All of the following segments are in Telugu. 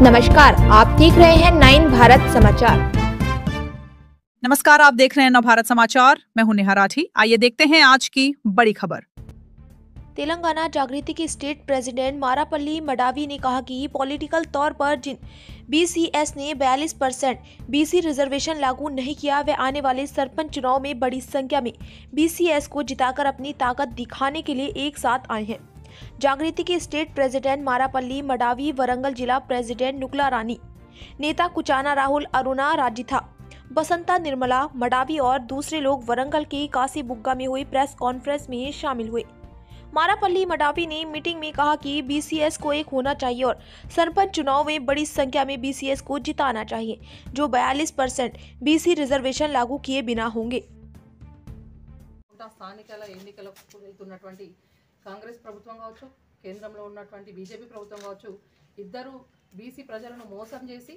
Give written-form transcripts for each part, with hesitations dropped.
नमस्कार, आप देख रहे हैं 9 भारत समाचार। नमस्कार, आप देख रहे हैं नवभारत समाचार। मैं हूं नेहा राठी। आइए देखते हैं आज की बड़ी खबर। तेलंगाना जागृति के स्टेट प्रेसिडेंट मारापल्ली मडावी ने कहा कि पॉलिटिकल तौर पर जिन बीसीएस ने 42% बीसी रिजर्वेशन लागू नहीं किया, वे आने वाले सरपंच चुनाव में बड़ी संख्या में बीसीएस को जिताकर अपनी ताकत दिखाने के लिए एक साथ आए हैं। जागृति के स्टेट प्रेसिडेंट मारापल्ली मडावी, वरंगल जिला प्रेसिडेंट नुकला रानी, नेता कुचाना राहुल, अरुणा राजिथा, बसंता निर्मला मडावी और दूसरे लोग वरंगल के कासीबुग्गा में हुई प्रेस कॉन्फ्रेंस में शामिल हुए। मारापल्ली मडावी ने मीटिंग में कहा कि बीसीएस को एक होना चाहिए और सरपंच चुनाव में बड़ी संख्या में बीसीएस को जिताना चाहिए, जो 42% बीसी रिजर्वेशन लागू किए बिना होंगे। కాంగ్రెస్ ప్రభుత్వం కావచ్చు, కేంద్రంలో ఉన్నటువంటి బీజేపీ ప్రభుత్వం కావచ్చు, ఇద్దరు బీసీ ప్రజలను మోసం చేసి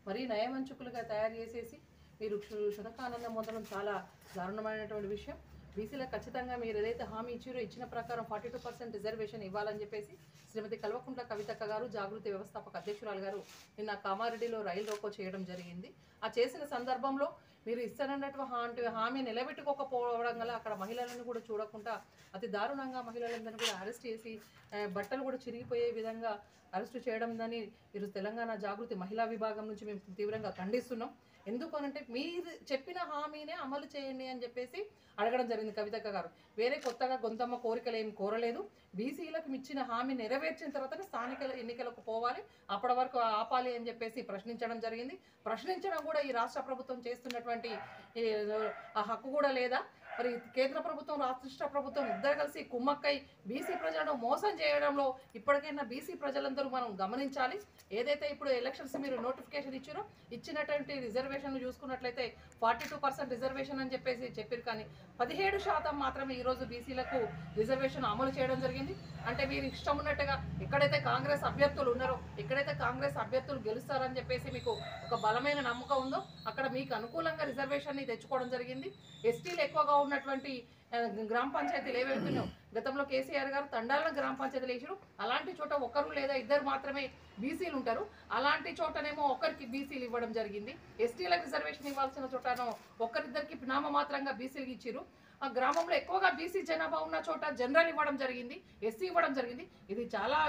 మరీ నయవంచుకులుగా తయారు చేసేసి మీరు శునకానందం పొందడం చాలా దారుణమైనటువంటి విషయం. బీసీలకు ఖచ్చితంగా మీరు ఏదైతే హామీ ఇచ్చారో ఇచ్చిన ప్రకారం 42% రిజర్వేషన్ ఇవ్వాలని చెప్పేసి శ్రీమతి కల్వకుంట్ల కవితక్క గారు, జాగృతి వ్యవస్థాపక అధ్యక్షురాలు గారు నిన్న కామారెడ్డిలో రైలు రోకో చేయడం జరిగింది. ఆ చేసిన సందర్భంలో మీరు ఇస్తానన్నటువంటి హామీ నిలబెట్టుకోకపోవడం వల్ల అక్కడ మహిళలను కూడా చూడకుండా అతి దారుణంగా మహిళలందరినీ కూడా అరెస్ట్ చేసి బట్టలు కూడా చిరిగిపోయే విధంగా అరెస్టు చేయడం దాన్ని ఈరోజు తెలంగాణ జాగృతి మహిళా విభాగం నుంచి మేము తీవ్రంగా ఖండిస్తున్నాం. ఎందుకు అనంటే మీరు చెప్పిన హామీనే అమలు చేయండి అని చెప్పేసి అడగడం జరిగింది కవితక్క గారు. వేరే కొత్తగా గొంతమ్మ కోరికలు ఏమి కోరలేదు. బీసీలకు ఇచ్చిన హామీ నెరవేర్చిన తర్వాతనే స్థానిక ఎన్నికలకు పోవాలి, అప్పటి వరకు ఆపాలి అని చెప్పేసి ప్రశ్నించడం జరిగింది. ప్రశ్నించడం కూడా ఈ రాష్ట్ర ప్రభుత్వం చేస్తున్నటువంటి ఆ హక్కు కూడా లేదా? మరి కేంద్ర ప్రభుత్వం, రాష్ట్ర ప్రభుత్వం ఇద్దరు కలిసి కుమ్మక్కై బీసీ ప్రజలను మోసం చేయడంలో ఇప్పటికైనా బీసీ ప్రజలందరూ మనం గమనించాలి. ఏదైతే ఇప్పుడు ఎలక్షన్స్ మీరు నోటిఫికేషన్ ఇచ్చారో ఇచ్చినటువంటి రిజర్వేషన్లు చూసుకున్నట్లయితే 42% రిజర్వేషన్ అని చెప్పేసి చెప్పారు, కానీ 17% మాత్రమే ఈరోజు బీసీలకు రిజర్వేషన్ అమలు చేయడం జరిగింది. అంటే మీరు ఇష్టం ఉన్నట్టుగా ఎక్కడైతే కాంగ్రెస్ అభ్యర్థులు ఉన్నారో, ఎక్కడైతే కాంగ్రెస్ అభ్యర్థులు గెలుస్తారని చెప్పేసి మీకు ఒక బలమైన నమ్మకం ఉందో అక్కడ మీకు అనుకూలంగా రిజర్వేషన్ని తెచ్చుకోవడం జరిగింది. ఎస్టీలు ఎక్కువగా ఉన్నటువంటి గ్రామ పంచాయతీలు ఏవైతున్నాయో గతంలో కేసీఆర్ గారు తండాలను గ్రామ పంచాయతీలు వేసారు. అలాంటి చోట ఒకరు లేదా ఇద్దరు మాత్రమే బీసీలు ఉంటారు. అలాంటి చోటనేమో ఒకరికి బీసీలు ఇవ్వడం జరిగింది. ఎస్టీలకు రిజర్వేషన్ ఇవ్వాల్సిన చోటనో ఒకరిద్దరికి నామమాత్రంగా బీసీలు ఇచ్చారు. ఆ గ్రామంలో ఎక్కువగా బీసీ జనాభా ఉన్న చోట జనరల్ ఇవ్వడం జరిగింది, ఎస్సీ ఇవ్వడం జరిగింది. ఇది చాలా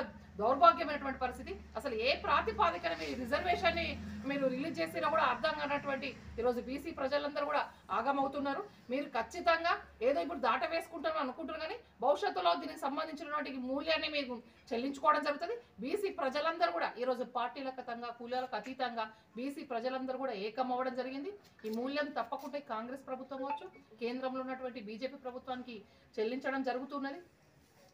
దౌర్భాగ్యమైనటువంటి పరిస్థితి. అసలు ఏ ప్రాతిపాదికన మీ రిజర్వేషన్ని మీరు రిలీజ్ చేసినా కూడా అర్థం కానటువంటి ఈరోజు బీసీ ప్రజలందరూ కూడా ఆగమవుతున్నారు. మీరు ఖచ్చితంగా ఏదో ఇప్పుడు దాట వేసుకుంటారని అనుకుంటున్నారు, కానీ భవిష్యత్తులో దీనికి సంబంధించినటువంటి మూల్యాన్ని మీకు చెల్లించుకోవడం జరుగుతుంది. బీసీ ప్రజలందరూ కూడా ఈరోజు పార్టీలకు అతీతంగా, కులాలకు అతీతంగా బీసీ ప్రజలందరూ కూడా ఏకమవ్వడం జరిగింది. ఈ మూల్యం తప్పకుండా కాంగ్రెస్ ప్రభుత్వం కావచ్చు, కేంద్రంలో ఉన్నటువంటి బీజేపీ ప్రభుత్వానికి చెల్లించడం జరుగుతున్నది.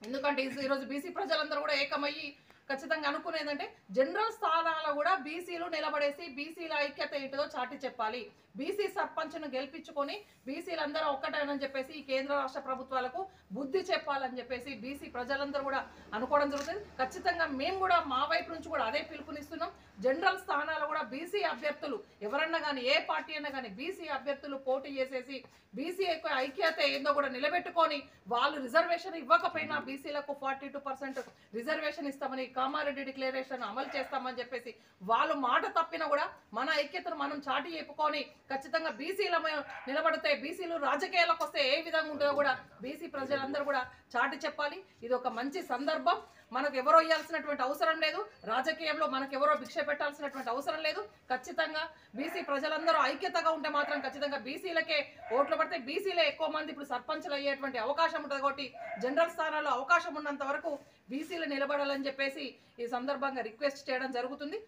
ఎందుకంటే ఈరోజు బీసీ ప్రజలందరూ కూడా ఏకమయ్యి ఖచ్చితంగా అనుకునేదంటే జనరల్ స్థానాలు కూడా బీసీలు నిలబడేసి బీసీల ఐక్యత ఏంటిదో చాటి చెప్పాలి. బీసీ సర్పంచ్ను గెలిపించుకొని బీసీలందరూ ఒక్కటేనని చెప్పేసి ఈ కేంద్ర రాష్ట్ర ప్రభుత్వాలకు బుద్ధి చెప్పాలని చెప్పేసి బీసీ ప్రజలందరూ కూడా అనుకోవడం జరుగుతుంది. ఖచ్చితంగా మేము కూడా మా వైపు నుంచి కూడా అదే పిలుపునిస్తున్నాం. జనరల్ స్థానాలు కూడా బీసీ అభ్యర్థులు ఎవరన్నా కానీ, ఏ పార్టీ అయినా కానీ బీసీ అభ్యర్థులు పోటీ చేసేసి బీసీ ఎక్కువ ఐక్యత ఏందో కూడా నిలబెట్టుకొని వాళ్ళు రిజర్వేషన్ ఇవ్వకపోయినా బీసీలకు 42% రిజర్వేషన్ ఇస్తామని కామారెడ్డి డిక్లరేషన్ అమలు చేస్తామని చెప్పేసి వాళ్ళు మాట తప్పినా కూడా మన ఐక్యతను మనం చాటి చెప్పుకొని ఖచ్చితంగా బీసీల నిలబడితే బీసీలు రాజకీయాలకు వస్తే ఏ విధంగా ఉంటుందో కూడా బీసీ ప్రజలందరూ కూడా చాటి చెప్పాలి. ఇది ఒక మంచి సందర్భం. మనకు ఎవరో ఇవ్వాల్సినటువంటి అవసరం లేదు, రాజకీయంలో మనకు ఎవరో భిక్ష పెట్టాల్సినటువంటి అవసరం లేదు. ఖచ్చితంగా బీసీ ప్రజలందరూ ఐక్యతగా ఉంటే మాత్రం ఖచ్చితంగా బీసీలకే ఓట్లు పడితే బీసీలే ఎక్కువ మంది ఇప్పుడు సర్పంచ్లు అయ్యేటువంటి అవకాశం ఉంటుంది. కాబట్టి జనరల్ స్థానాల్లో అవకాశం ఉన్నంత వరకు బీసీలు నిలబడాలని చెప్పేసి ఈ సందర్భంగా రిక్వెస్ట్ చేయడం జరుగుతుంది.